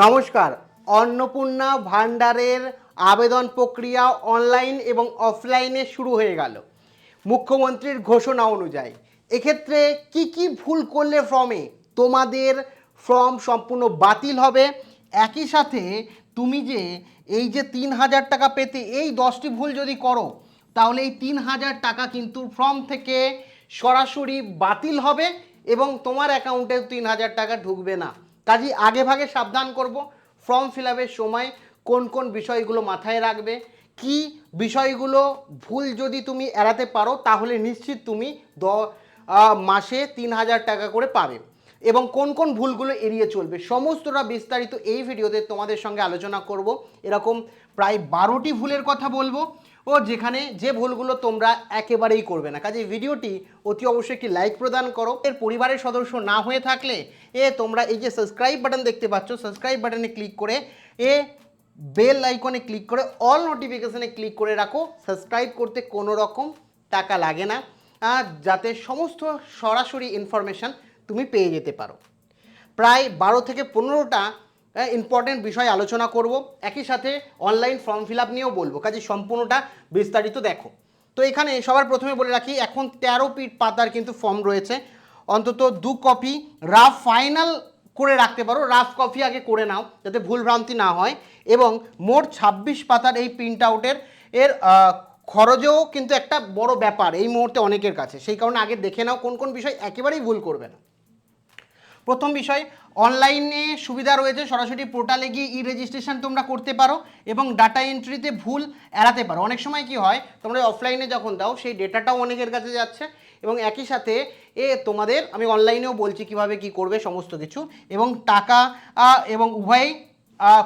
নমস্কার। অন্নপূর্ণা ভান্ডারের আবেদন প্রক্রিয়া অনলাইন এবং অফলাইনে শুরু হয়ে গেল মুখ্যমন্ত্রীর ঘোষণা অনুযায়ী। এক্ষেত্রে কি কি ভুল করলে ফর্মে তোমাদের ফর্ম সম্পূর্ণ বাতিল হবে, একই সাথে তুমি যে এই যে ৩,০০০ টাকা পেতে এই 10টি ভুল যদি করো তাহলে এই ৩,০০০ টাকা কিন্তু ফর্ম থেকে সরাসরি বাতিল হবে এবং তোমার অ্যাকাউন্টে ৩,০০০ টাকা ঢুকবে না। কাজেই আগে ভাগে সাবধান করব। ফর্ম ফিল আপের সময় কোন কোন বিষয়গুলো মাথায় রাখবে, কি বিষয়গুলো ভুল যদি তুমি এড়াতে পারো তাহলে নিশ্চিত তুমি মাসে ৩,০০০ টাকা করে পাবে, এবং কোন কোন ভুলগুলো এড়িয়ে চলবে সমস্তটা বিস্তারিত এই ভিডিওতে তোমাদের সঙ্গে আলোচনা করব। এরকম প্রায় 12টি ভুলের কথা বলবো ও যেখানে যে ভুলগুলো তোমরা একেবারেই করবে না। কাজে ভিডিওটি অতি অবশ্যই একটি লাইক প্রদান করো। এর পরিবারের সদস্য না হয়ে থাকলে তোমরা এই যে সাবস্ক্রাইব বাটন দেখতে পাচ্ছ, সাবস্ক্রাইব বাটনে ক্লিক করে বেল আইকনে ক্লিক করে অল নোটিফিকেশনে ক্লিক করে রাখো। সাবস্ক্রাইব করতে কোনো রকম টাকা লাগে না, যাতে সমস্ত সরাসরি ইনফরমেশান তুমি পেয়ে যেতে পারো। প্রায় 12 থেকে 15টা ইম্পর্টেন্ট বিষয় আলোচনা করব, একই সাথে অনলাইন ফর্ম ফিল আপ নিয়েও বলবো। কাজে সম্পূর্ণটা বিস্তারিত দেখো। তো এখানে সবার প্রথমে বলে রাখি, এখন 13 পাতার কিন্তু ফর্ম রয়েছে। অন্তত 2 কপি রাফ ফাইনাল করে রাখতে পারো, রাফ কপি আগে করে নাও যাতে ভুলভ্রান্তি না হয়। এবং মোট 26 পাতার এই প্রিন্ট আউটের খরচেও কিন্তু একটা বড় ব্যাপার এই মুহূর্তে অনেকের কাছে, সেই কারণে আগে দেখে নাও কোন কোন বিষয় একেবারেই ভুল করবে না। প্রথম বিষয়, অনলাইনে সুবিধা রয়েছে, সরাসরি পোর্টালে গিয়ে রেজিস্ট্রেশন তোমরা করতে পারো এবং ডাটা এন্ট্রিতে ভুল এড়াতে পারো। অনেক সময় কি হয়, তোমরা অফলাইনে যখন দাও সেই ডেটাটাও অনেকের কাছে যাচ্ছে, এবং একই সাথে তোমাদের আমি অনলাইনেও বলছি কিভাবে কি করবে সমস্ত কিছু, এবং টাকা এবং উভয়ই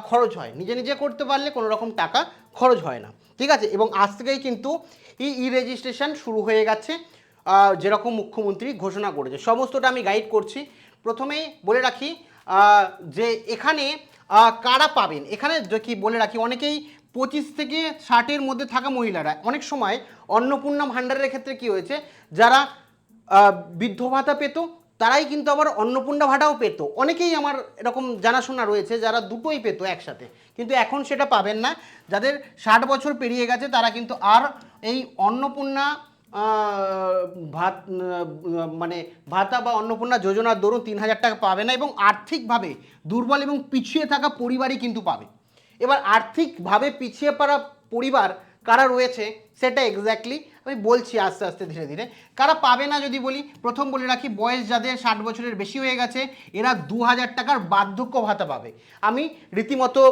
খরচ হয়। নিজে নিজে করতে পারলে কোনো রকম টাকা খরচ হয় না, ঠিক আছে। এবং আজ থেকেই কিন্তু রেজিস্ট্রেশন শুরু হয়ে গেছে, যেরকম মুখ্যমন্ত্রী ঘোষণা করেছে সমস্তটা আমি গাইড করছি। প্রথমেই বলে রাখি যে এখানে কারা পাবেন, এখানে কি বলে রাখি, অনেকেই 25 থেকে 60-এর মধ্যে থাকা মহিলারা, অনেক সময় অন্নপূর্ণা ভাণ্ডারের ক্ষেত্রে কি হয়েছে, যারা বৃদ্ধ ভাতা পেত তারাই কিন্তু আবার অন্নপূর্ণা ভাতাও পেত। অনেকেই আমার এরকম জানাশোনা রয়েছে যারা দুটোই পেত একসাথে, কিন্তু এখন সেটা পাবেন না। যাদের 60 বছর পেরিয়ে গেছে তারা কিন্তু আর এই অন্নপূর্ণা মানে ভাতা বা অন্নপূর্ণা যোজনার দরুন 3,000 টাকা পাবে না, এবং আর্থিকভাবে দুর্বল এবং পিছিয়ে থাকা পরিবারই কিন্তু পাবে। এবার আর্থিকভাবে পিছিয়ে পড়া পরিবার কারা রয়েছে সেটা এক্স্যাক্টলি আমি বলছি আস্তে আস্তে ধীরে ধীরে। কারা পাবে না যদি বলি, প্রথম বলে রাখি, বয়স যাদের 60 বছরের বেশি হয়ে গেছে এরা 2,000 টাকার বার্ধক্য ভাতা পাবে। আমি রীতিমতো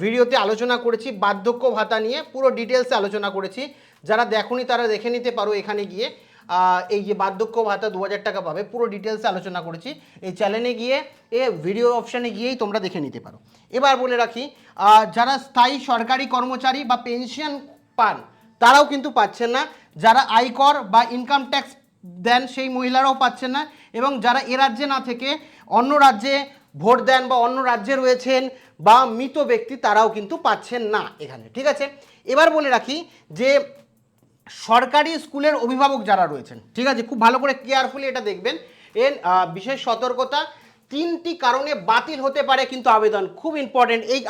ভিডিওতে আলোচনা করেছি বার্ধক্য ভাতা নিয়ে, পুরো ডিটেলসে আলোচনা করেছি। যারা দেখোনি তারা দেখে নিতে পারো এখানে গিয়ে। এই যে বার্ধক্য ভাতা 2,000 টাকা পাবে পুরো ডিটেলসে আলোচনা করেছি, এই চ্যানেলে গিয়ে ভিডিও অপশানে গিয়েই তোমরা দেখে নিতে পারো। এবার বলে রাখি, যারা স্থায়ী সরকারি কর্মচারী বা পেনশন পান তারাও কিন্তু পাচ্ছেন না, যারা আয়কর বা ইনকাম ট্যাক্স দেন সেই মহিলারাও পাচ্ছেন না, এবং যারা এ রাজ্যে না থেকে অন্য রাজ্যে ভোট দেন বা অন্য রাজ্যে রয়েছেন বা মৃত ব্যক্তি তারাও কিন্তু পাচ্ছেন না এখানে, ঠিক আছে। এবার বলে রাখি যে সরকারি স্কুলের অভিভাবক যারা রয়েছেন, ঠিক আছে, খুব ভালো করে কেয়ারফুলি এটা দেখবেন। এর বিশেষ সতর্কতা, 3টি কারণে বাতিল হতে পারে কিন্তু আবেদন, খুব ইম্পর্টেন্ট এই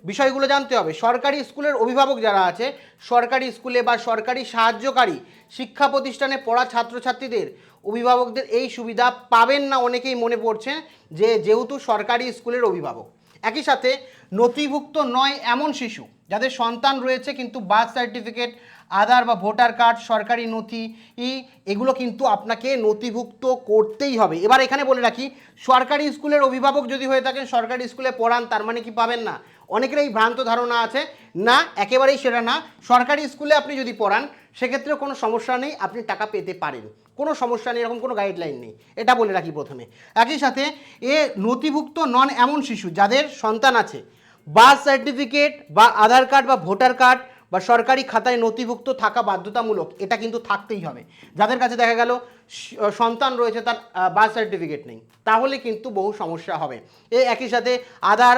বিষয়গুলো জানতে হবে। সরকারি স্কুলের অভিভাবক যারা আছে, সরকারি স্কুলে বা সরকারি সাহায্যকারী শিক্ষা প্রতিষ্ঠানে পড়া ছাত্রছাত্রীদের অভিভাবকদের এই সুবিধা পাবেন না। অনেকেই মনে পড়ছেন যে যেহেতু সরকারি স্কুলের অভিভাবক। একই সাথে নথিভুক্ত নয় এমন শিশু যাদের সন্তান রয়েছে কিন্তু বার্থ সার্টিফিকেট, আধার বা ভোটার কার্ড, সরকারি নথি এগুলো কিন্তু আপনাকে নথিভুক্ত করতেই হবে। এবার এখানে বলে রাখি, সরকারি স্কুলের অভিভাবক যদি হয়ে থাকেন, সরকারি স্কুলে পড়ান, তার মানে কি পাবেন না? অনেকের এই ভ্রান্ত ধারণা আছে, না, একেবারেই সেটা না। সরকারি স্কুলে আপনি যদি পড়ান সেক্ষেত্রে কোনো সমস্যা নেই, আপনি টাকা পেতে পারেন, কোনো সমস্যা নেই, এরকম কোনো গাইডলাইন নেই, এটা বলে রাখি প্রথমে। একই সাথে নথিভুক্ত নন এমন শিশু যাদের সন্তান আছে, বার্থ সার্টিফিকেট বা আধার কার্ড বা ভোটার কার্ড বা সরকারি খাতায় নথিভুক্ত থাকা বাধ্যতামূলক, এটা কিন্তু থাকতেই হবে। যাদের কাছে দেখা গেল সন্তান রয়েছে তার বার্থ সার্টিফিকেট নেই, তাহলে কিন্তু বহু সমস্যা হবে। একই সাথে আধার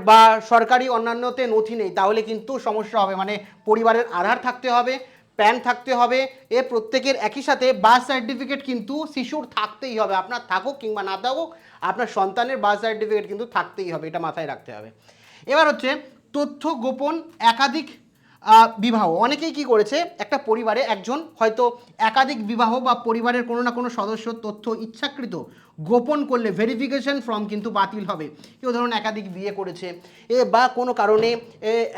বা সরকারি অন্যান্যতে নথি নেই, তাহলে কিন্তু সমস্যা হবে, মানে পরিবারের আধার থাকতে হবে, প্যান থাকতে হবে, এ প্রত্যেকের একই সাথে বার্থ সার্টিফিকেট কিন্তু শিশুর থাকতেই হবে, আপনার থাকুক কিংবা না থাকুক আপনার সন্তানের বার্থ সার্টিফিকেট কিন্তু থাকতেই হবে, এটা মাথায় রাখতে হবে। এবার হচ্ছে তথ্য গোপন একাধিক বিবাহ। অনেকেই কি করেছে, একটা পরিবারে একজন হয়তো একাধিক বিবাহ বা পরিবারের কোনো না কোনো সদস্য তথ্য ইচ্ছাকৃত গোপন করলে ভেরিফিকেশন ফর্ম কিন্তু বাতিল হবে। কেউ ধরুন একাধিক বিয়ে করেছে বা কোনো কারণে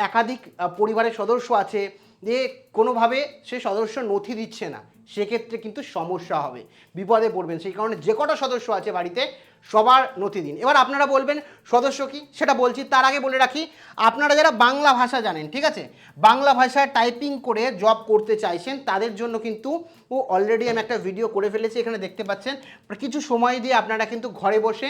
একাধিক পরিবারের সদস্য আছে, যে কোনোভাবে সে সদস্য নথি দিচ্ছে না, সেক্ষেত্রে কিন্তু সমস্যা হবে, বিপদে পড়বেন। সেই কারণে যে কটা সদস্য আছে বাড়িতে সবার নথি দিন। এবার আপনারা বলবেন সদস্য কি, সেটা বলছি, তার আগে বলে রাখি আপনারা যারা বাংলা ভাষা জানেন, ঠিক আছে, বাংলা ভাষায় টাইপিং করে জব করতে চাইছেন তাদের জন্য কিন্তু অলরেডি আমি একটা ভিডিও করে ফেলেছি, এখানে দেখতে পাচ্ছেন। কিছু সময় দিয়ে আপনারা কিন্তু ঘরে বসে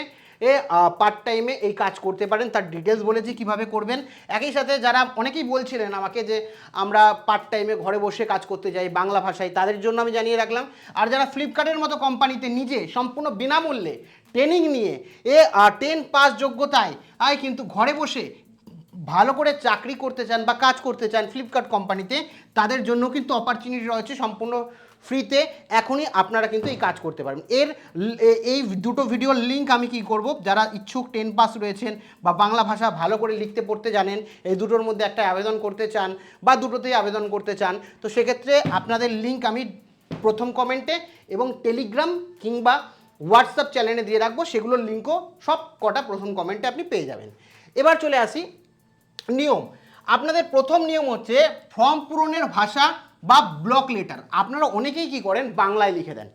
পার্ট টাইমে এই কাজ করতে পারেন, তার ডিটেলস বলেছি কিভাবে করবেন। একই সাথে যারা অনেকেই বলছিলেন আমাকে যে আমরা পার্ট টাইমে ঘরে বসে কাজ করতে যাই বাংলা ভাষায়, তাদের জন্য আমি জানিয়ে রাখলাম। আর যারা ফ্লিপকার্টের মতো কোম্পানিতে নিজে সম্পূর্ণ বিনামূল্যে ট্রেনিং নিয়ে 10 পাস যোগ্যতায় কিন্তু ঘরে বসে ভালো করে চাকরি করতে চান বা কাজ করতে চান ফ্লিপকার্ট কোম্পানিতে, তাদের জন্য কিন্তু অপরচুনিটি রয়েছে সম্পূর্ণ ফ্রিতে। এখনই আপনারা কিন্তু এই কাজ করতে পারবেন। এই দুটো ভিডিওর লিঙ্ক আমি কি করব, যারা ইচ্ছুক 10 পাস রয়েছেন বা বাংলা ভাষা ভালো করে লিখতে পড়তে জানেন, এই দুটোর মধ্যে একটা আবেদন করতে চান বা দুটোতেই আবেদন করতে চান, তো সেক্ষেত্রে আপনাদের লিঙ্ক আমি প্রথম কমেন্টে এবং টেলিগ্রাম কিংবা হোয়াটসঅ্যাপ চ্যানেলে দিয়ে রাখবো, সেগুলোর লিঙ্কও সব কটা প্রথম কমেন্টে আপনি পেয়ে যাবেন। এবার চলে আসি নিয়ম। আপনাদের প্রথম নিয়ম হচ্ছে ফর্ম পূরণের ভাষা বা ব্লক লেটার আপনারা অনেকেই কি করেন বাংলায় লিখে দেন,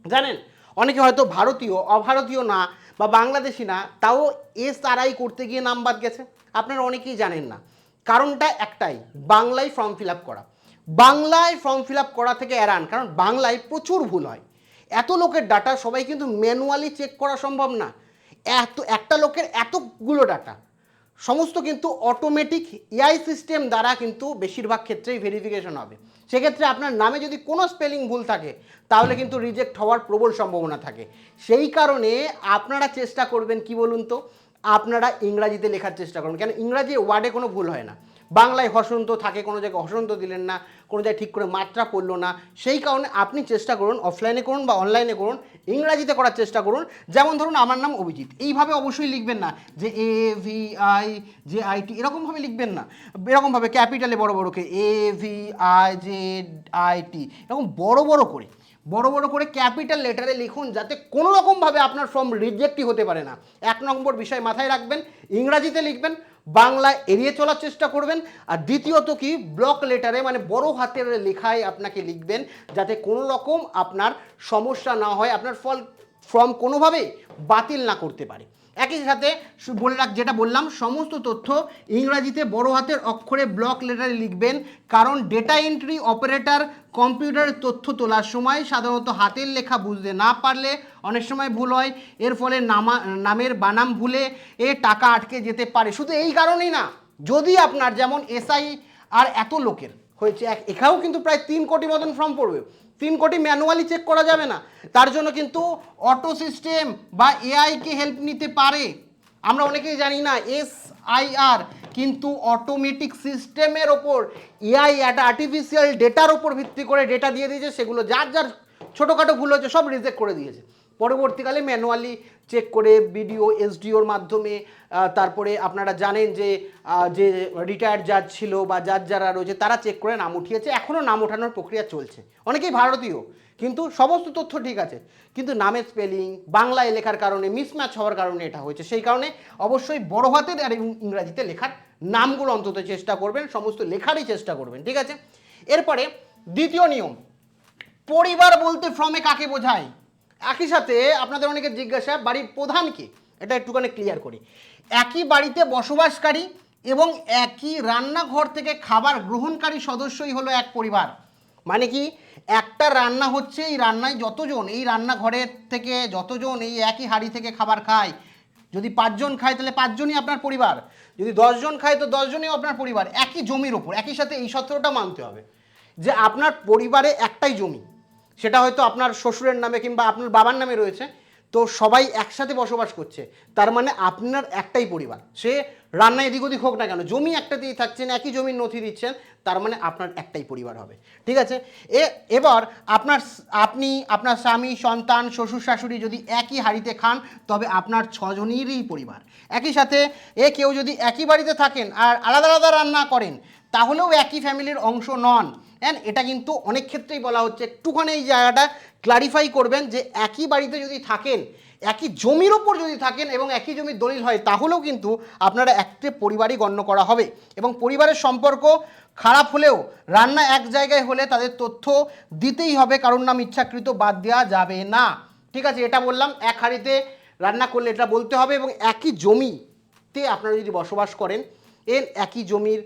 জানেন, অনেকে হয়তো ভারতীয় অভারতীয় না বা বাংলাদেশি না, তাও SRI করতে গিয়ে নাম বাদ গেছে, আপনারা অনেকেই জানেন না। কারণটা একটাই, বাংলায় ফর্ম ফিল আপ করা, বাংলায় ফর্ম ফিল আপ করা থেকে এড়ান, কারণ বাংলায় প্রচুর ভুল হয়। এত লোকের ডাটা সবাই কিন্তু ম্যানুয়ালি চেক করা সম্ভব না, একটা লোকের এতগুলো ডাটা সমস্ত কিন্তু অটোমেটিক AI সিস্টেম দ্বারা কিন্তু বেশিরভাগ ক্ষেত্রেই ভেরিফিকেশন হবে। সেক্ষেত্রে আপনার নামে যদি কোনো স্পেলিং ভুল থাকে তাহলে কিন্তু রিজেক্ট হওয়ার প্রবল সম্ভাবনা থাকে। সেই কারণে আপনারা চেষ্টা করবেন কি বলুন তো, আপনারা ইংরাজিতে লেখার চেষ্টা করুন, কেন ইংরাজি ওয়ার্ডে কোনো ভুল হয় না। বাংলায় হসন্ত থাকে, কোনো জায়গায় হসন্ত দিলেন না, কোনো জায়গায় ঠিক করে মাত্রা পড়লো না, সেই কারণে আপনি চেষ্টা করুন অফলাইনে করুন বা অনলাইনে করুন, ইংরাজিতে করার চেষ্টা করুন। যেমন ধরুন আমার নাম অভিজিৎ, এইভাবে অবশ্যই লিখবেন না যে AVIJIT, এরকমভাবে লিখবেন না, এরকমভাবে ক্যাপিটালে বড় বড় করে AVIJIT, এরকম বড় বড় করে ক্যাপিটাল লেটারে লিখুন, যাতে কোনো রকমভাবে আপনার ফর্ম রিজেক্টই হতে পারে না। 1 নম্বর বিষয় মাথায় রাখবেন, ইংরাজিতে লিখবেন, বাংলা এড়িয়ে চলার চেষ্টা করবেন। আর দ্বিতীয়ত কি, ব্লক লেটারে মানে বড় হাতের লেখায় আপনাকে লিখবেন, যাতে কোনো রকম আপনার সমস্যা না হয়, আপনার ফর্ম কোনোভাবেই বাতিল না করতে পারে। একই সাথে যেটা বললাম, সমস্ত তথ্য ইংরাজিতে বড় হাতের অক্ষরে ব্লক লেটারে লিখবেন, কারণ ডেটা এন্ট্রি অপারেটর কম্পিউটারের তথ্য তোলার সময় সাধারণত হাতের লেখা বুঝতে না পারলে অনেক সময় ভুল হয়, এর ফলে নামের বানাম ভুলে টাকা আটকে যেতে পারে। শুধু এই কারণেই না, যদি আপনার যেমন SI আর এত লোকের হয়েছে, এখানেও কিন্তু প্রায় 3 কোটি মতন ফর্ম পড়বে, 3 কোটি ম্যানুয়ালি চেক করা যাবে না, তার জন্য কিন্তু অটো সিস্টেম বা AI-কে হেল্প নিতে পারে। আমরা অনেকেই জানি না SIR কিন্তু অটোমেটিক সিস্টেমের ওপর AI একটা আর্টিফিশিয়াল ডেটার ওপর ভিত্তি করে ডেটা দিয়ে দিয়েছে, সেগুলো যার ছোটোখাটো ভুল হচ্ছে সব রিজেক্ট করে দিয়েছে। পরবর্তীকালে ম্যানুয়ালি চেক করে BDO SDOর মাধ্যমে, তারপরে আপনারা জানেন যে রিটায়ার্ড জাজ ছিল বা জাজ যারা রয়েছে তারা চেক করে নাম উঠিয়েছে, এখনও নাম ওঠানোর প্রক্রিয়া চলছে। অনেকেই ভারতীয় কিন্তু সমস্ত তথ্য ঠিক আছে, কিন্তু নামের স্পেলিং বাংলায় লেখার কারণে মিসম্যাচ হওয়ার কারণে এটা হয়েছে। সেই কারণে অবশ্যই বড় হাতের আর ইংরাজিতে লেখার নামগুলো অন্তত চেষ্টা করবেন, সমস্ত লেখারই চেষ্টা করবেন, ঠিক আছে। এরপরে দ্বিতীয় নিয়ম, পরিবার বলতে ফর্মে কাকে বোঝায়। একই সাথে আপনাদের অনেকে জিজ্ঞাসা বাড়ির প্রধান কে, এটা একটুখানি ক্লিয়ার করি। একই বাড়িতে বসবাসকারী এবং একই রান্নাঘর থেকে খাবার গ্রহণকারী সদস্যই হলো এক পরিবার। মানে কি, একটা রান্না হচ্ছে, এই রান্নায় যতজন, এই রান্নাঘরের থেকে যতজন এই একই হাঁড়ি থেকে খাবার খায়, যদি 5 জন খায় তাহলে 5 জনই আপনার পরিবার, যদি 10 জন খায় তো 10 জনই আপনার পরিবার, একই জমির ওপর। একই সাথে এই সূত্রটা মানতে হবে যে আপনার পরিবারে একটাই জমি, সেটা হয়তো আপনার শ্বশুরের নামে কিংবা আপনার বাবার নামে রয়েছে, তো সবাই একসাথে বসবাস করছে, তার মানে আপনার একটাই পরিবার, সে রান্না এদিক ওদিক হোক না কেন, জমি একটাতেই থাকছেন, একই জমির নথি দিচ্ছেন, তার মানে আপনার একটাই পরিবার হবে। ঠিক আছে, এবার আপনি আপনার স্বামী, সন্তান, শ্বশুর শাশুড়ি যদি একই হাঁড়িতে খান, তবে আপনার 6 জনেরই পরিবার। একই সাথে কেউ যদি একই বাড়িতে থাকেন আর আলাদা আলাদা রান্না করেন, তাহলেও একই ফ্যামিলির অংশ নন। এটা কিন্তু অনেক ক্ষেত্রেই বলা হচ্ছে, একটুখানি এই জায়গাটা ক্লারিফাই করবেন যে একই বাড়িতে যদি থাকেন, একই জমির ওপর যদি থাকেন এবং একই জমির দলিল হয়, তাহলেও কিন্তু আপনারা একটা পরিবারই গণ্য করা হবে। এবং পরিবারের সম্পর্ক খারাপ হলেও রান্না এক জায়গায় হলে তাদের তথ্য দিতেই হবে, কারোর নাম ইচ্ছাকৃত বাদ দেওয়া যাবে না। ঠিক আছে, এটা বললাম, এক হাঁড়িতে রান্না করলে এটা বলতে হবে। এবং একই জমিতে আপনারা যদি বসবাস করেন, একই জমির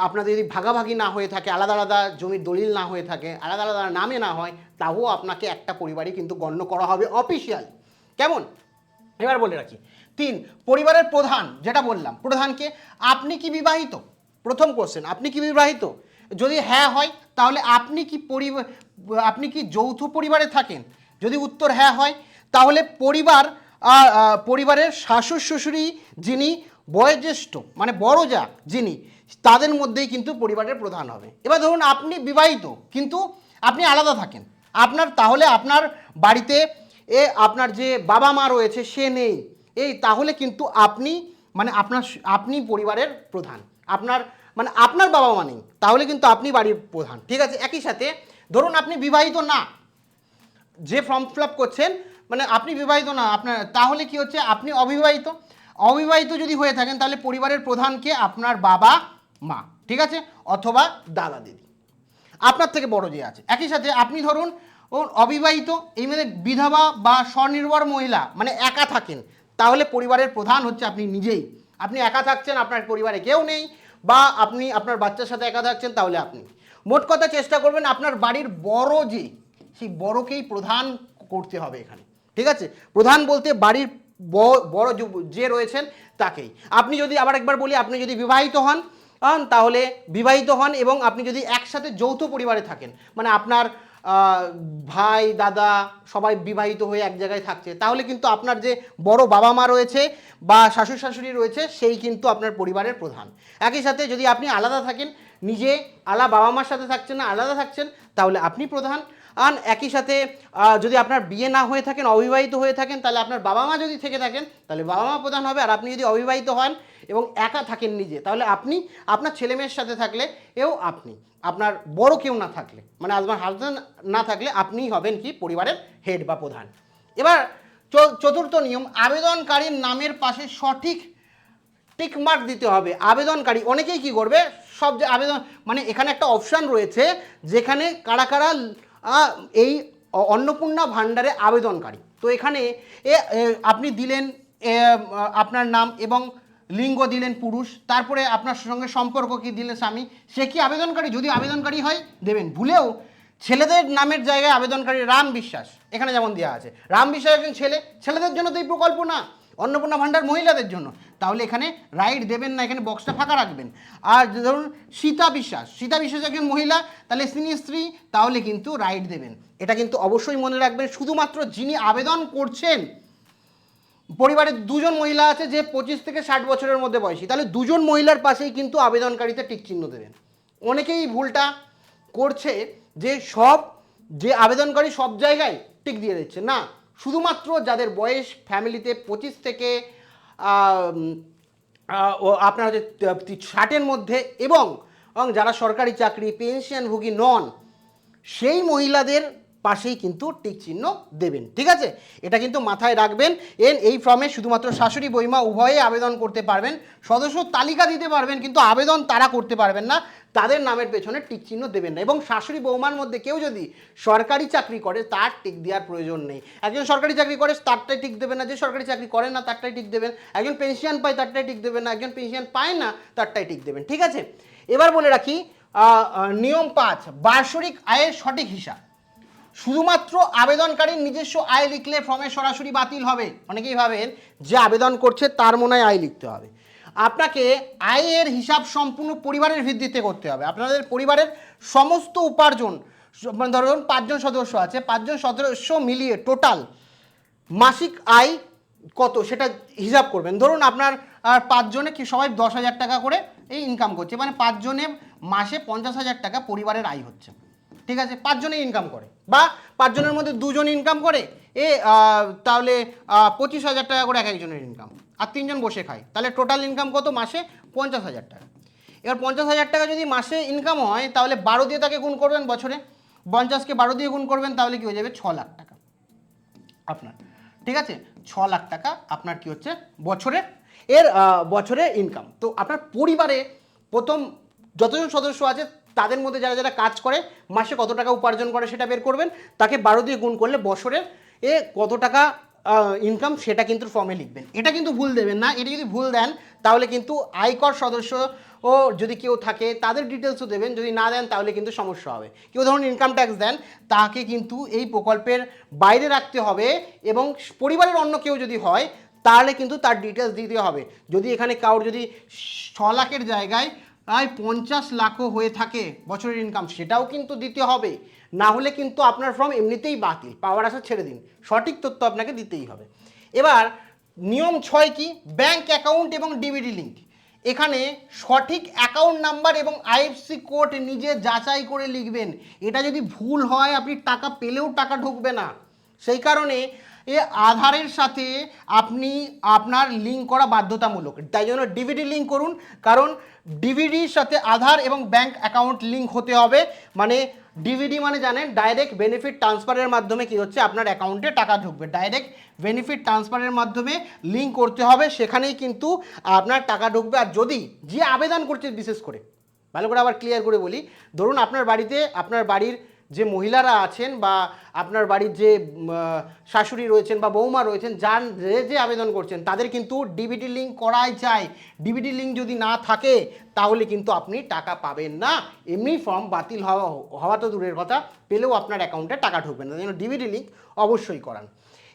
আপনাদের যদি ভাগাভাগি না হয়ে থাকে, আলাদা আলাদা জমির দলিল না হয়ে থাকে, আলাদা আলাদা নামে না হয়, তাও আপনাকে একটা পরিবারই কিন্তু গণ্য করা হবে অফিসিয়াল। কেমন? এবার বলে রাখি, 3, পরিবারের প্রধান, যেটা বললাম, প্রধানকে, আপনি কি বিবাহিত? প্রথম কোশ্চেন, আপনি কি বিবাহিত? যদি হ্যাঁ হয়, তাহলে আপনি কি যৌথ পরিবারে থাকেন? যদি উত্তর হ্যাঁ হয়, তাহলে পরিবারের শাশুড় শ্বশুরি যিনি বয়োজ্যেষ্ঠ, মানে বড় যা যিনি, তাদের মধ্যেই কিন্তু পরিবারের প্রধান হবে। এবার ধরুন আপনি বিবাহিত কিন্তু আপনি আলাদা থাকেন, তাহলে আপনার বাড়িতে আপনার যে বাবা মা রয়েছে সে নেই, তাহলে কিন্তু আপনি পরিবারের প্রধান। আপনার বাবা মা নেই, তাহলে কিন্তু আপনি বাড়ির প্রধান। ঠিক আছে, একই সাথে ধরুন আপনি বিবাহিত না, যে ফর্ম ফিল আপ করছেন, মানে আপনি বিবাহিত না, তাহলে কি হচ্ছে, আপনি অবিবাহিত যদি হয়ে থাকেন, তাহলে পরিবারের প্রধানকে আপনার বাবা মা, ঠিক আছে, অথবা দাদা দিদি, আপনার থেকে বড় যে আছে। একই সাথে আপনি ধরুন অবিবাহিত, এই মানে বিধবা বা স্বনির্ভর মহিলা, মানে একা থাকেন, তাহলে পরিবারের প্রধান হচ্ছে আপনি নিজেই। আপনি একা থাকছেন, আপনার পরিবারে কেউ নেই, বা আপনি আপনার বাচ্চার সাথে একা থাকছেন, তাহলে আপনি। মোট কথা চেষ্টা করবেন আপনার বাড়ির বড় যে, সেই বড়কেই প্রধান করতে হবে এখানে। ঠিক আছে, প্রধান বলতে বাড়ির বড় যে রয়েছেন তাকেই। আপনি যদি, আবার একবার বলি, আপনি যদি বিবাহিত হন, তাহলে বিবাহিত হন এবং আপনি যদি একসাথে যৌথ পরিবারে থাকেন, মানে আপনার ভাই দাদা সবাই বিবাহিত হয়ে এক জায়গায় থাকছে, তাহলে কিন্তু আপনার যে বড় বাবা মা রয়েছে বা শাশুড় শাশুড়ি রয়েছে, সেই কিন্তু আপনার পরিবারের প্রধান। একই সাথে যদি আপনি আলাদা থাকেন, নিজে বাবা মার সাথে থাকছেন না, আলাদা থাকছেন, তাহলে আপনি প্রধান। আর একই সাথে যদি আপনার বিয়ে না হয়ে থাকেন, অবিবাহিত হয়ে থাকেন, তাহলে আপনার বাবা মা যদি থেকে থাকেন, তাহলে বাবা মা প্রধান হবে। আর আপনি যদি অবিবাহিত হন এবং একা থাকেন নিজে, তাহলে আপনি, আপনার ছেলে মেয়ের সাথে থাকলে আপনি, আপনার বড় কেউ না থাকলে, মানে হাজব্যান্ড না থাকলে, আপনিই হবেন কি পরিবারের হেড বা প্রধান। এবার চতুর্থ নিয়ম, আবেদনকারীর নামের পাশে সঠিক টিক মার্ক দিতে হবে। আবেদনকারী, অনেকেই কি করবে, সব যে আবেদন, মানে এখানে একটা অপশান রয়েছে যেখানে কারা কারা এই অন্নপূর্ণা ভাণ্ডারে আবেদনকারী। তো এখানে আপনি দিলেন আপনার নাম এবং লিঙ্গ দিলেন পুরুষ, তারপরে আপনার সঙ্গে সম্পর্ক কি দিলেন স্বামী, সে কি আবেদনকারী? যদি আবেদনকারী হয় দেবেন। ভুলেও ছেলেদের নামের জায়গায় আবেদনকারী রাম বিশ্বাস এখানে যেমন দেওয়া আছে, রাম বিশ্বাস একজন ছেলেদের জন্য তো এই প্রকল্প না, অন্নপূর্ণা ভাণ্ডার মহিলাদের জন্য, তাহলে এখানে রাইট দেবেন না, এখানে বক্সটা ফাঁকা রাখবেন। আর ধরুন সীতা বিশ্বাস একজন মহিলা, তাহলে তিনি স্ত্রী, তাহলে কিন্তু রাইট দেবেন। এটা কিন্তু অবশ্যই মনে রাখবেন। শুধুমাত্র যিনি আবেদন করছেন, পরিবারের 2 জন মহিলা আছে যে 25 থেকে 60 বছরের মধ্যে বয়সী, তাহলে 2 জন মহিলার পাশেই কিন্তু আবেদনকারীতে টিক চিহ্ন দেবেন। অনেকেই ভুলটা করছে যে আবেদনকারী সব জায়গায় টিক দিয়ে দিচ্ছে, না, শুধুমাত্র যাদের বয়স ফ্যামিলিতে 25 থেকে আপনার হচ্ছে 60-এর মধ্যে এবং যারা সরকারি চাকরি পেনশনভোগী নন, সেই মহিলাদের পাশেই কিন্তু টিক চিহ্ন দেবেন। ঠিক আছে, এটা কিন্তু মাথায় রাখবেন। এই ফর্মে শুধুমাত্র শাশুড়ি বৌমা উভয়ে আবেদন করতে পারবেন, সদস্য তালিকা দিতে পারবেন, কিন্তু আবেদন তারা করতে পারবেন না, তাদের নামের পেছনে টিক চিহ্ন দেবেন না। এবং শাশুড়ি বৌমার মধ্যে কেউ যদি সরকারি চাকরি করে, তার টিক দেওয়ার প্রয়োজন নেই। একজন সরকারি চাকরি করে তারটাই টিক দেবেন না, যে সরকারি চাকরি করে না তারটাই টিক দেবেন। একজন পেনশন পায় তারটাই টিক দেবেন না, একজন পেনশন পায় না তারটাই টিক দেবেন। ঠিক আছে, এবার বলে রাখি নিয়ম 5, বার্ষিক আয়ের সঠিক হিসাব। শুধুমাত্র আবেদনকারীর নিজস্ব আয় লিখলে ফর্মে সরাসরি বাতিল হবে। অনেকেই ভাবেন যে আবেদন করছে তার মনে হয় আয় লিখতে হবে। আপনাকে আয়ের হিসাব সম্পূর্ণ পরিবারের ভিত্তিতে করতে হবে। আপনাদের পরিবারের সমস্ত উপার্জন, ধরুন 5 জন সদস্য আছে, 5 জন সদস্য মিলিয়ে টোটাল মাসিক আয় কত সেটা হিসাব করবেন। ধরুন আপনার 5 জনে কি সবাই 10,000 টাকা করে এই ইনকাম করছে, মানে 5 জনে মাসে 50,000 টাকা পরিবারের আয় হচ্ছে, ঠিক আছে? 5 জনে ইনকাম করে, বা 5 জনের মধ্যে 2 জন ইনকাম করে, তাহলে 25,000 টাকা করে এক একজনের ইনকাম, আর 3 জন বসে খায়, তাহলে টোটাল ইনকাম কত মাসে? 50,000 টাকা। এবার 50,000 টাকা যদি মাসে ইনকাম হয়, তাহলে 12 দিয়ে তাকে গুণ করবেন বছরে, 50কে 12 দিয়ে গুণ করবেন, তাহলে কি হয়ে যাবে? 6 লাখ টাকা আপনার, ঠিক আছে? 6 লাখ টাকা আপনার কি হচ্ছে বছরের, বছরে ইনকাম। তো আপনার পরিবারে প্রথম যতজন সদস্য আছে তাদের মধ্যে যারা যারা কাজ করে মাসে কত টাকা উপার্জন করে সেটা বের করবেন, তাকে 12 দিয়ে গুণ করলে বছরের কত টাকা ইনকাম সেটা কিন্তু ফর্মে লিখবেন। এটা কিন্তু ভুল দেবেন না, এটা যদি ভুল দেন তাহলে কিন্তু আয়কর সদস্য ও যদি কেউ থাকে তাদের ডিটেলসও দেবেন, যদি না দেন তাহলে কিন্তু সমস্যা হবে। কেউ ধরুন ইনকাম ট্যাক্স দেন, তাকে কিন্তু এই প্রকল্পের বাইরে রাখতে হবে, এবং পরিবারের অন্য কেউ যদি হয় তাহলে কিন্তু তার ডিটেলস দিতে হবে। যদি এখানে কারোর যদি 6 লাখের জায়গায় 50 লাখও হয়ে থাকে বছরের ইনকাম, সেটাও কিন্তু দিতে হবে, না হলে কিন্তু আপনার ফর্ম এমনিতেই বাতিল, পাওয়ার আশা ছেড়ে দিন, সঠিক তথ্য আপনাকে দিতেই হবে। এবার নিয়ম 6 কি? ব্যাংক অ্যাকাউন্ট এবং ডিবিটি লিঙ্ক। এখানে সঠিক অ্যাকাউন্ট নাম্বার এবং আইএফসি কোড নিজে যাচাই করে লিখবেন। এটা যদি ভুল হয় আপনি টাকা পেলেও টাকা ঢুকবে না। সেই কারণে আধারের সাথে আপনি আপনার লিঙ্ক করা বাধ্যতামূলক, তাই জন্য ডিবিটি লিঙ্ক করুন, কারণ ডিবিটির সাথে আধার এবং ব্যাংক অ্যাকাউন্ট লিঙ্ক হতে হবে। মানে ডিবিটি মানে জানেন ডাইরেক্ট বেনিফিট ট্রান্সফারের মাধ্যমে কি হচ্ছে আপনার অ্যাকাউন্টে টাকা ঢুকবে, ডাইরেক্ট বেনিফিট ট্রান্সফারের মাধ্যমে লিঙ্ক করতে হবে, সেখানেই কিন্তু আপনার টাকা ঢুকবে। আর যদি যে আবেদন করছে, বিশেষ করে ভালো করে আবার ক্লিয়ার করে বলি, ধরুন আপনার বাড়িতে আপনার বাড়ির যে মহিলারা আছেন বা আপনার বাড়ির যে শাশুড়ি রয়েছেন বা বৌমা রয়েছেন, যার যে আবেদন করছেন তাদের কিন্তু ডিবিটি লিঙ্ক করাই চাই। ডিবিটি লিঙ্ক যদি না থাকে তাহলে কিন্তু আপনি টাকা পাবেন না, এমনি ফর্ম বাতিল হওয়া তো দূরের কথা, পেলেও আপনার অ্যাকাউন্টে টাকা ঢুকবে না, যেন ডিবিটি লিঙ্ক অবশ্যই করান।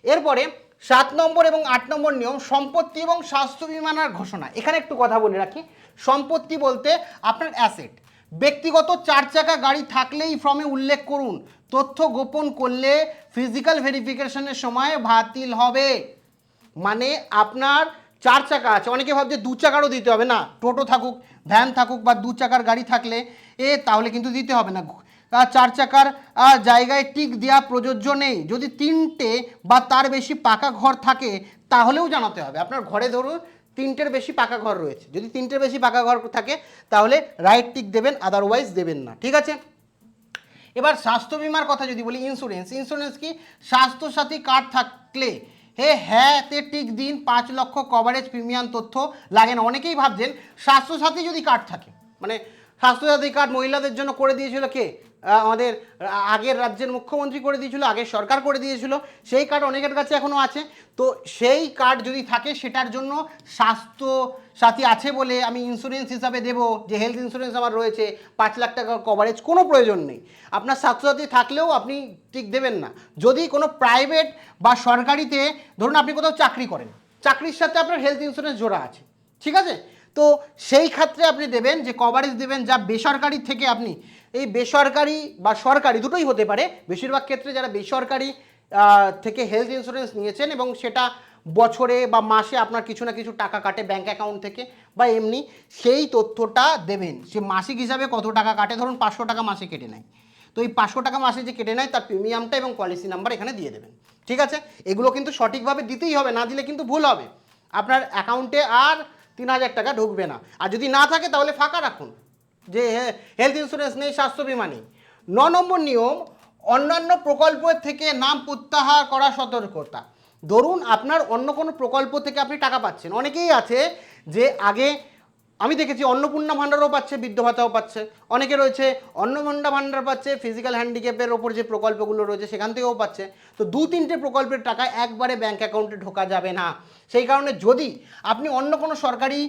এরপরে 7 নম্বর এবং 8 নম্বর নিয়ম, সম্পত্তি এবং স্বাস্থ্য বিমার ঘোষণা। এখানে একটু কথা বলে রাখি, সম্পত্তি বলতে আপনার অ্যাসেট, ব্যক্তিগত 4 চাকা গাড়ি থাকলেই ফর্মে উল্লেখ করুন, তথ্য গোপন করলে ফিজিক্যাল ভেরিফিকেশনের সময় বাতিল হবে। মানে আপনার 4 চাকা আছে, অনেকে ভাবছে 2 চাকারও দিতে হবে, না, টোটো থাকুক, ভ্যান থাকুক বা 2 চাকার গাড়ি থাকলে তাহলে কিন্তু দিতে হবে না। 4 চাকার জায়গায় টিক দেওয়া প্রযোজ্য নেই। যদি 3টে বা তার বেশি পাকা ঘর থাকে তাহলেও জানাতে হবে। আপনার ঘরে ধরুন 3টের বেশি পাকা ঘর রয়েছে, যদি 3টের বেশি পাকা ঘর থাকে তাহলে রাইট টিক দেবেন, আদারওয়াইজ দেবেন না, ঠিক আছে? এবার স্বাস্থ্য বিমার কথা যদি বলি, ইন্স্যুরেন্স কি? স্বাস্থ্যসাথী কার্ড থাকলে হ্যাঁ তে টিক দিন, 5 লক্ষ কভারেজ প্রিমিয়াম তথ্য লাগে না। অনেকেই ভাবছেন স্বাস্থ্যসাথী যদি কার্ড থাকে, মানে স্বাস্থ্যসাথী কার্ড মহিলাদের জন্য করে দিয়েছিল কে? আমাদের আগের রাজ্যের মুখ্যমন্ত্রী করে দিয়েছিল, আগের সরকার করে দিয়েছিল, সেই কার্ড অনেকের কাছে এখনও আছে। তো সেই কার্ড যদি থাকে সেটার জন্য স্বাস্থ্য সাথী আছে বলে আমি ইন্স্যুরেন্স হিসাবে দেবো যে হেলথ ইন্স্যুরেন্স আমার রয়েছে, 5 লাখ টাকা কভারেজ, কোনো প্রয়োজন নেই। আপনার স্বাস্থ্যসাথী থাকলেও আপনি টিক দেবেন না। যদি কোনো প্রাইভেট বা সরকারিতে ধরুন আপনি কোথাও চাকরি করেন, চাকরির সাথে আপনার হেলথ ইন্স্যুরেন্স জোড়া আছে, ঠিক আছে? তো সেই ক্ষেত্রে আপনি দেবেন যে কভারেজ দেবেন, যা বেসরকারি থেকে আপনি, এই বেসরকারি বা সরকারি দুটোই হতে পারে, বেশিরভাগ ক্ষেত্রে যারা বেসরকারি থেকে হেলথ ইন্স্যুরেন্স নিয়েছেন এবং সেটা বছরে বা মাসে আপনার কিছু না কিছু টাকা কাটে ব্যাঙ্ক অ্যাকাউন্ট থেকে বা এমনি, সেই তথ্যটা দেবেন। সে মাসিক হিসাবে কত টাকা কাটে, ধরুন 500 টাকা মাসে কেটে নেয়, তো এই 500 টাকা মাসে যে কেটে নেয় তার প্রিমিয়ামটা এবং পলিসি নাম্বার এখানে দিয়ে দেবেন, ঠিক আছে? এগুলো কিন্তু সঠিকভাবে দিতেই হবে, না দিলে কিন্তু ভুল হবে, আপনার অ্যাকাউন্টে আর 3,000 টাকা ঢুকবে না। আর যদি না থাকে তাহলে ফাঁকা রাখুন যে হেলথ ইন্স্যুরেন্স নেই, স্বাস্থ্য বিমা নেই। 9 নম্বর নিয়ম, অন্যান্য প্রকল্পের থেকে নাম প্রত্যাহার করা সতর্কতা। ধরুন আপনার অন্য কোনো প্রকল্প থেকে আপনি টাকা পাচ্ছেন, অনেকেই আছে যে আগে আমি দেখেছি অন্নপূর্ণা ভাণ্ডারও পাচ্ছে, বৃদ্ধ ভাতাও পাচ্ছে, অনেকে রয়েছে অন্নপূর্ণা ভাণ্ডার পাচ্ছে, ফিজিক্যাল হ্যান্ডিক্যাপের ওপর যে প্রকল্পগুলো রয়েছে সেখান থেকেও পাচ্ছে। তো 2-3টে প্রকল্পের টাকা একবারে ব্যাঙ্ক অ্যাকাউন্টে ঢোকা যাবে না। সেই কারণে যদি আপনি অন্য কোনো সরকারি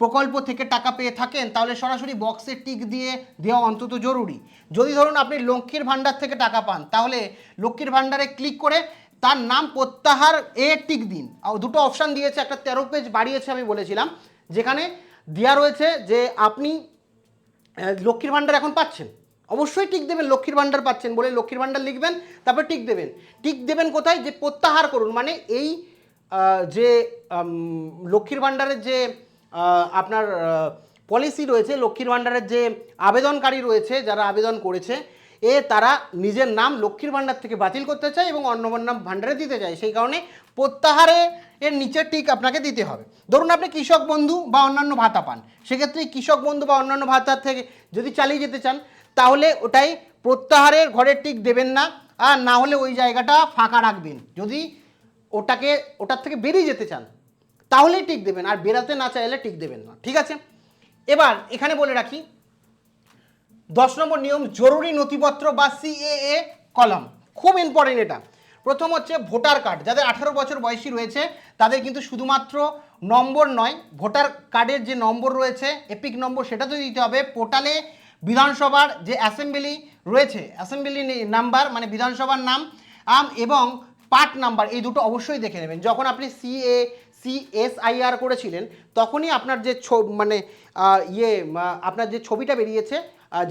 প্রকল্প থেকে টাকা পেয়ে থাকেন তাহলে সরাসরি বক্সে টিক দিয়ে দেওয়া অন্তত জরুরি। যদি ধরুন আপনি লক্ষ্মীর ভাণ্ডার থেকে টাকা পান তাহলে লক্ষ্মীর ভাণ্ডারে ক্লিক করে তার নাম প্রত্যাহার টিক দিন। আর দুটো অপশান দিয়েছে, একটা 13 পেজ বাড়িয়েছে আমি বলেছিলাম, যেখানে দেওয়া রয়েছে যে আপনি লক্ষ্মীর ভাণ্ডার এখন পাচ্ছেন, অবশ্যই টিক দেবেন, লক্ষ্মীর ভাণ্ডার পাচ্ছেন বলে লক্ষ্মীর ভাণ্ডার লিখবেন, তারপর টিক দেবেন। টিক দেবেন কোথায়? যে প্রত্যাহার করুন, মানে এই যে লক্ষ্মীর ভাণ্ডারের যে আপনার পলিসি রয়েছে, লক্ষ্মীর ভাণ্ডারের যে আবেদনকারী রয়েছে, যারা আবেদন করেছে, তারা নিজের নাম লক্ষ্মীর ভাণ্ডার থেকে বাতিল করতে চায় এবং অন্য নাম ভাণ্ডারে দিতে চায়, সেই কারণে প্রত্যাহারে এর নিচে টিক আপনাকে দিতে হবে। ধরুন আপনি কৃষক বন্ধু বা অন্যান্য ভাতা পান, সেক্ষেত্রে কৃষক বন্ধু বা অন্যান্য ভাতার থেকে যদি চালিয়ে যেতে চান, তাহলে ওটাই প্রত্যাহারের ঘরে টিক দেবেন না, আর না হলে ওই জায়গাটা ফাঁকা রাখবেন। যদি ওটার থেকে বেরিয়ে যেতে চান তাহলেই টিক দেবেন, আর বেরাতে না চাইলে টিক দেবেন না, ঠিক আছে। এবার এখানে বলে রাখি 10 নম্বর নিয়ম, জরুরি নথিপত্র বা CAA কলাম, খুব ইম্পর্টেন্ট এটা। প্রথম হচ্ছে ভোটার কার্ড, যাদের 18 বছর বয়সী রয়েছে তাদের কিন্তু শুধুমাত্র নম্বর নয়, ভোটার কার্ডের যে নম্বর রয়েছে এপিক নম্বর, সেটা তো দিতে হবে। পোর্টালে বিধানসভার যে অ্যাসেম্বলি রয়েছে, অ্যাসেম্বলি নাম্বার মানে বিধানসভার নাম এবং পার্ট নাম্বার, এই দুটো অবশ্যই দেখে নেবেন। যখন আপনি CSIR করেছিলেন তখনই আপনার যে আপনার যে ছবিটা বেরিয়েছে,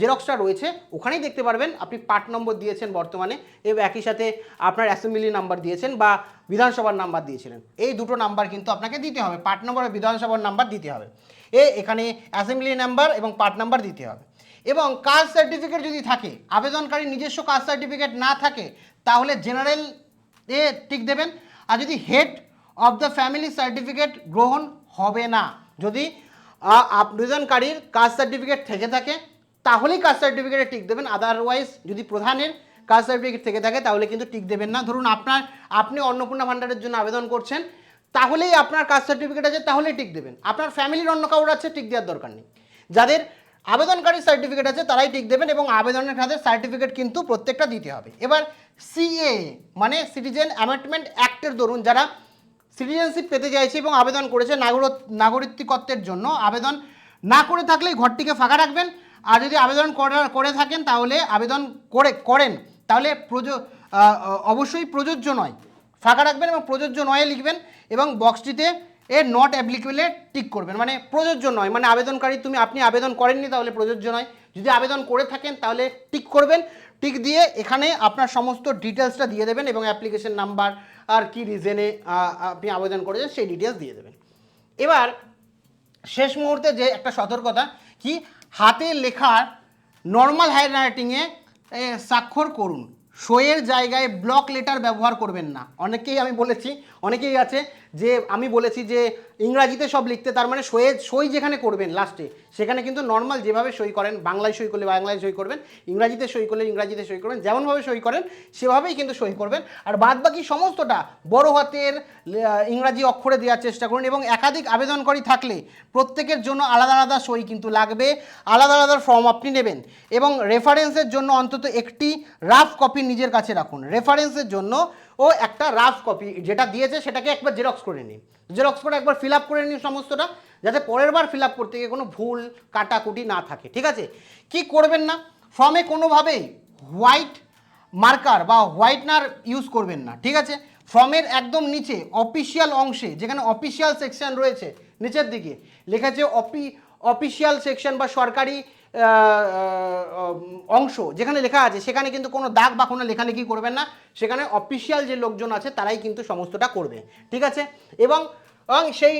জেরক্সটা রয়েছে, ওখানেই দেখতে পারবেন আপনি পার্ট নম্বর দিয়েছেন বর্তমানে, এবং একই সাথে আপনার অ্যাসেম্বলি নাম্বার দিয়েছেন বা বিধানসভার নাম্বার দিয়েছিলেন। এই দুটো নাম্বার কিন্তু আপনাকে দিতে হবে, পার্ট নম্বর আর বিধানসভার নাম্বার দিতে হবে। এখানে অ্যাসেম্বলি নাম্বার এবং পার্ট নাম্বার দিতে হবে। এবং কাস্ট সার্টিফিকেট যদি থাকে, আবেদনকারী নিজস্ব কাস্ট সার্টিফিকেট না থাকে, তাহলে জেনারেল টিক দেবেন। আর যদি head of the family certificate গ্রহণ হবে না, যদি আবেদনকারীর কাস্ট সার্টিফিকেট থেকে থাকে তাহলেই কাস্ট সার্টিফিকেটে টিক দেবেন, আদারওয়াইজ যদি প্রধানের কাস্ট সার্টিফিকেট থেকে থাকে তাহলে কিন্তু টিক দেবেন না। ধরুন আপনি অন্নপূর্ণা ভাণ্ডারের জন্য আবেদন করছেন, তাহলেই আপনার কাস্ট সার্টিফিকেট আছে, তাহলেই টিক দেবেন। আপনার ফ্যামিলির অন্য কারোর আছে, টিক দেওয়ার দরকার নেই। যাদের আবেদনকারী সার্টিফিকেট আছে তারাই টিক দেবেন, এবং আবেদনের খাতে সার্টিফিকেট কিন্তু প্রত্যেকটা দিতে হবে। এবার CA মানে সিটিজেন অ্যামেন্ডমেন্ট অ্যাক্টের দরুন যারা সিটিজেনশিপ পেতে চাইছে এবং আবেদন করেছে নাগরিকত্বের জন্য, আবেদন না করে থাকলেই ঘরটিকে ফাঁকা রাখবেন। আর যদি আবেদন করে থাকেন তাহলে আবেদন করেন তাহলে অবশ্যই প্রযোজ্য নয় ফাঁকা রাখবেন, এবং প্রযোজ্য নয় লিখবেন, এবং বক্সটিতে নট অ্যাপ্লিকেবলে টিক করবেন, মানে প্রযোজ্য নয়, মানে আবেদনকারী আপনি আবেদন করেননি তাহলে প্রযোজ্য নয়। যদি আবেদন করে থাকেন তাহলে টিক করবেন, টিক দিয়ে এখানে আপনার সমস্ত ডিটেলসটা দিয়ে দেবেন, এবং অ্যাপ্লিকেশন নাম্বার আর কি রিজনে আপনি আবেদন করেছেন সেই ডিটেলস দিয়ে দেবেন। এবার শেষ মুহূর্তে যে একটা সতর্কতা, কি হাতে লেখার নর্মাল হ্যান্ডরাইটিংয়ে স্বাক্ষর করুন, সইয়ের জায়গায় ব্লক লেটার ব্যবহার করবেন না। অনেকেই আছে যে আমি বলেছি যে ইংরাজিতে সব লিখতে, তার মানে সই যেখানে করবেন লাস্টে সেখানে কিন্তু নর্মাল যেভাবে সই করেন, বাংলায় সই করলে বাংলায় সই করবেন, ইংরাজিতে সই করলে ইংরাজিতে সই করবেন, যেমনভাবে সই করেন সেভাবেই কিন্তু সই করবেন। আর বাদবাকি সমস্তটা বড় হাতের ইংরাজি অক্ষরে দেওয়ার চেষ্টা করুন, এবং একাধিক আবেদনকারী থাকলে প্রত্যেকের জন্য আলাদা আলাদা সই কিন্তু লাগবে, আলাদা আলাদা ফর্ম আপনি নেবেন, এবং রেফারেন্সের জন্য অন্তত একটি রাফ কপি নিজের কাছে রাখুন। রেফারেন্সের জন্য একটা রাফ কপি যেটা দিয়েছে সেটাকে একবার জেরক্স করে নিন, জেরক্স করে একবার ফিল আপ করে নিন সমস্তটা, যাতে পরের বার ফিল আপ করতে গিয়ে কোনো ভুল কাটাকুটি না থাকে, ঠিক আছে। কি করবেন না, ফর্মে কোনোভাবেই হোয়াইট মার্কার বা হোয়াইটনার ইউজ করবেন না, ঠিক আছে। ফর্মের একদম নিচে অফিসিয়াল অংশে, যেখানে অফিসিয়াল সেকশন রয়েছে নিচের দিকে লেখা আছে অফিসিয়াল সেকশন বা সরকারি অংশ যেখানে লেখা আছে, সেখানে কিন্তু কোনো দাগ বা কোনো লেখালেখি করবেন না, সেখানে অফিসিয়াল যে লোকজন আছে তারাই কিন্তু সমস্তটা করবে, ঠিক আছে। এবং সেই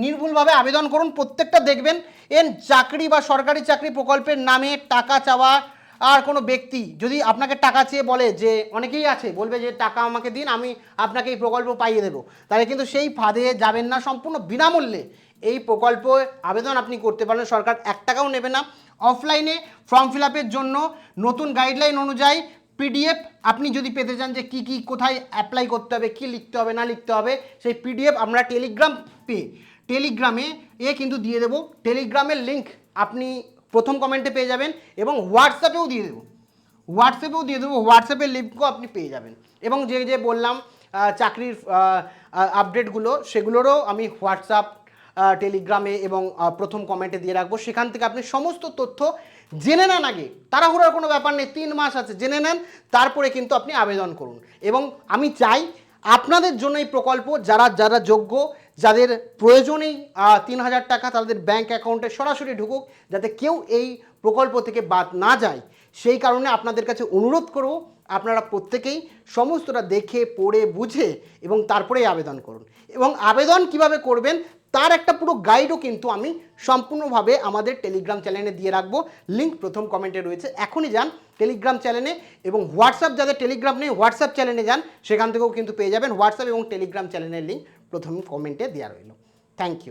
নির্ভুলভাবে আবেদন করুন, প্রত্যেকটা দেখবেন চাকরি বা সরকারি চাকরি প্রকল্পের নামে টাকা চাওয়া আর কোনো ব্যক্তি যদি আপনাকে টাকা চেয়ে বলে, যে অনেকেই আছে বলবে যে টাকা আমাকে দিন আমি আপনাকে এই প্রকল্প পাইয়ে দেবো, তাহলে কিন্তু সেই ফাঁদে যাবেন না। সম্পূর্ণ বিনামূল্যে এই প্রকল্প আবেদন আপনি করতে পারেন, সরকার 1 টাকাও নেবে না। অফলাইনে ফর্ম ফিল আপের জন্য নতুন গাইডলাইন অনুযায়ী PDF আপনি যদি পেতে চান যে কি কোথায় অ্যাপ্লাই করতে হবে, কি লিখতে হবে না লিখতে হবে, সেই PDF আমরা টেলিগ্রামে কিন্তু দিয়ে দেবো। টেলিগ্রামের লিঙ্ক আপনি প্রথম কমেন্টে পেয়ে যাবেন, এবং হোয়াটসঅ্যাপেও দিয়ে দেবো, হোয়াটসঅ্যাপের লিঙ্কও আপনি পেয়ে যাবেন। এবং যে বললাম চাকরির আপডেটগুলো, সেগুলোরও আমি হোয়াটসঅ্যাপ, টেলিগ্রামে এবং প্রথম কমেন্টে দিয়ে রাখবো, সেখান থেকে আপনি সমস্ত তথ্য জেনে নেন। আগে তাড়াহুড়ার কোনো ব্যাপার নেই, 3 মাস আছে, জেনে নেন, তারপরে কিন্তু আপনি আবেদন করুন। এবং আমি চাই আপনাদের জন্য এই প্রকল্প যারা যোগ্য, যাদের প্রয়োজনেই 3000 টাকা তাদের ব্যাঙ্ক অ্যাকাউন্টে সরাসরি ঢুকুক, যাতে কেউ এই প্রকল্প থেকে বাদ না যায়, সেই কারণে আপনাদের কাছে অনুরোধ করব আপনারা প্রত্যেকেই সমস্তটা দেখে পড়ে বুঝে এবং তারপরেই আবেদন করুন। এবং আবেদন কিভাবে করবেন তার একটা পুরো গাইডও কিন্তু আমি সম্পূর্ণভাবে আমাদের টেলিগ্রাম চ্যানেলে দিয়ে রাখবো, লিঙ্ক প্রথম কমেন্টে রয়েছে। এখনই যান টেলিগ্রাম চ্যানেলে, এবং হোয়াটসঅ্যাপ যাদের টেলিগ্রাম নেই হোয়াটসঅ্যাপ চ্যানেলে যান, সেখান থেকেও কিন্তু পেয়ে যাবেন। হোয়াটসঅ্যাপ এবং টেলিগ্রাম চ্যানেলের লিঙ্ক প্রথম কমেন্টে দেওয়া রইল। Thank you.